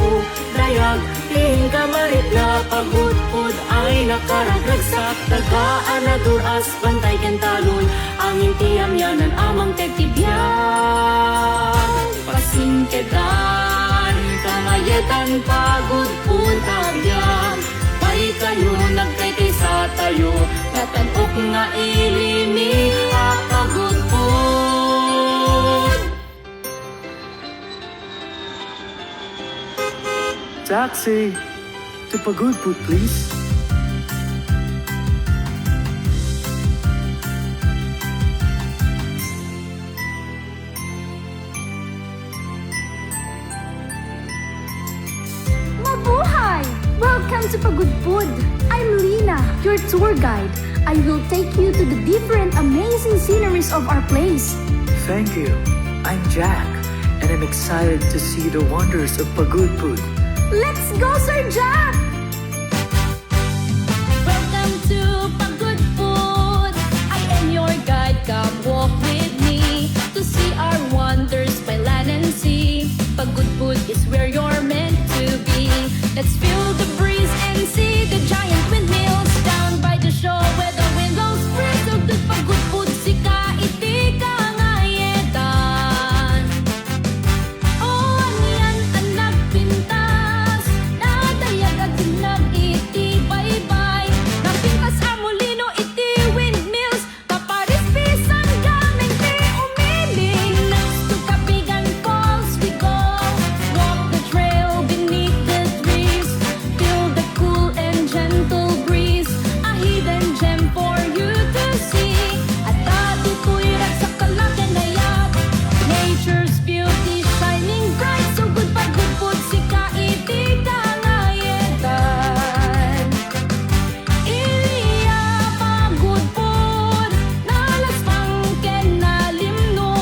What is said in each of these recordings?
ako dayag, tingin ka marit na pagudpud ay nakaragagsak. Tagaan na duras, bantay kentalon, ang intiyam yanan amang tetibyan. Pasingketan, kamayetan pagudpud tagyan. Pay kayo nagkay sa tayo, natanok nga ilimi apagudpud. Taxi to Pagudpud, please. Mabuhay! Welcome to Pagudpud. I'm Lina, your tour guide. I will take you to the different amazing sceneries of our place. Thank you. I'm Jack, and I'm excited to see the wonders of Pagudpud. Let's go, Sir Jack! Welcome to Pagudpud. I am your guide. Come walk with me to see our wonders by land and sea. Pagudpud is where you're meant to be. Let's feel the breeze and see the giant windmills down by the shore where the wind blows free. So good Pagudpud, sika iti kangayetan. Oh, ang yan ang nagpintas, nadayag at iti bye-bye. Napintas ang molino iti windmills, kaparis pisang gaming ti umiling. Next to Kapigan Falls we go, walk the trail beneath the trees, feel the cool and gentle breeze, a hidden gem for you to see. At dati ko'y ragsakalak and hayap, nature's beauty shining bright. So good Pagudpud, sika iti kangayetan. Iliya Pagudpud, nalasmang ken nalimno.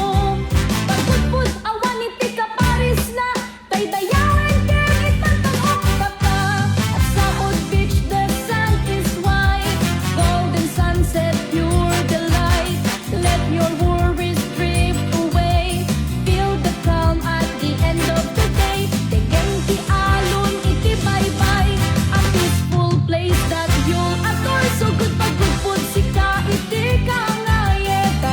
Pagudpud, awan iti kaparis na, daydayawen ken itantanok bata. At Saod Beach, the sand is white, golden sunset, pure delight. Let your worries drift away, feel the calm at the end of the day. Tegen ti alon iti bye-bye, a peaceful place that you'll adore. So good Pagudpud, sika iti kangayetan.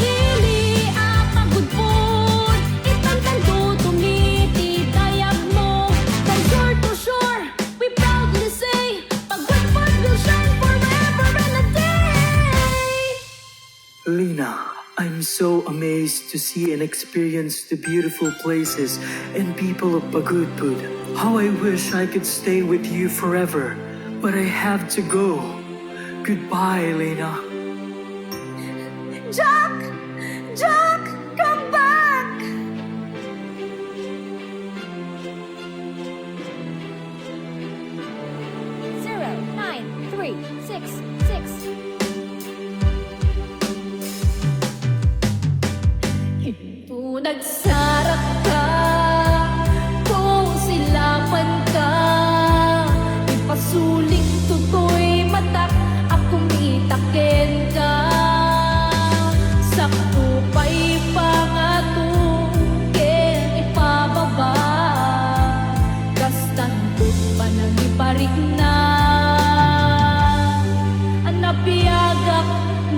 Ili a Pagudpud, itantanto tumiti dayag mo. From shore to shore, we proudly say, Pagudpud will shine forever and a day. Lina, I'm so amazed to see and experience the beautiful places and people of Pagudpud. How I wish I could stay with you forever, but I have to go. Goodbye, Lina. Jack! Jack! Come back! Zero, 9, 3, 6, 6. Ito nagsarap ka, kung silaman ka, ipasuling tutoy matak, akong itaken ka. Sakto pa'y pangatungken ipababa, kastantot pa nang iparik na. Anapiyagak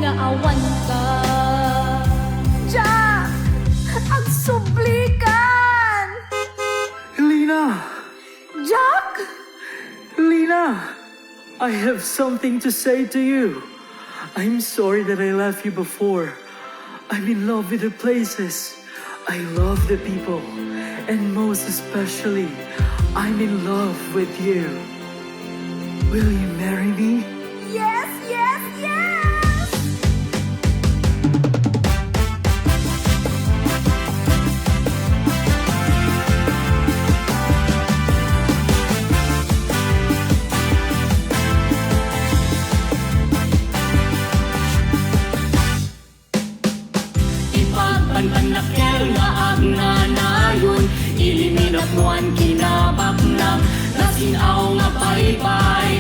nga awan ka. Jack! Ang sublikan! Lina! Jack! Lina! I have something to say to you. I'm sorry that I left you before. I'm in love with the places. I love the people. And most especially, I'm in love with you. Will you marry me? Yes, yes, yes! Ipagpananakel nga agnanayon, iliminat mo ang kinabaknang, nasinaw nga paypay,